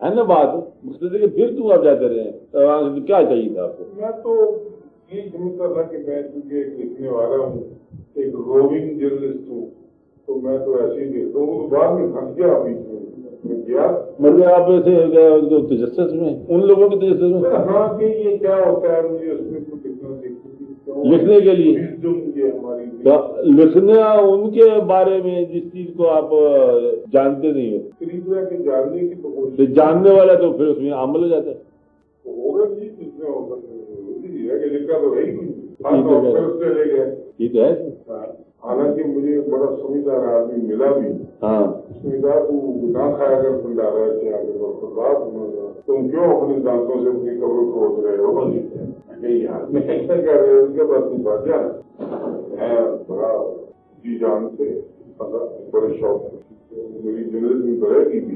है ना बात। मुख्तसर कि फिर क्यों आप जाते रहे, क्या चाहिए था आपको? मैं तो ये समझता था कि मैं क्योंकि एक लिखने वाला हूँ, एक रोविंग जर्नलिस्ट हूँ, तो मैं तो ऐसे ही देखता हूँ। तो बाद में फंस गया बीच में गया। मतलब आप ऐसे तजस्सुस में, उन लोगों के तजस्सुस में? हाँ कि ये क्या होता है, मुझे उसमें कुछ लिखने के लिए मुझे हमारी लिखना उनके बारे में जिस चीज को आप जानते नहीं हो, तरह के जानने की तो तो कोशिश जानने वाला तो फिर उसमें अमल हो जाता है। होगा जी, किसमें होगा कि लिखा तो है ही उससे ले गए। ये तो है। हालांकि मुझे बड़ा समझदार आदमी मिला भी। हाँ, उसने कहा तू ना खाया कर भंडारा के आगे बात, तुम क्यों अपने दांतों से अपनी कब्र खोद रहे हो? यार मैं क्या कर रहे हो, उसके बाद तू बात जान है बड़ा जी जान से बड़े शौक मेरी जर्नलिज्म तो रहेगी भी।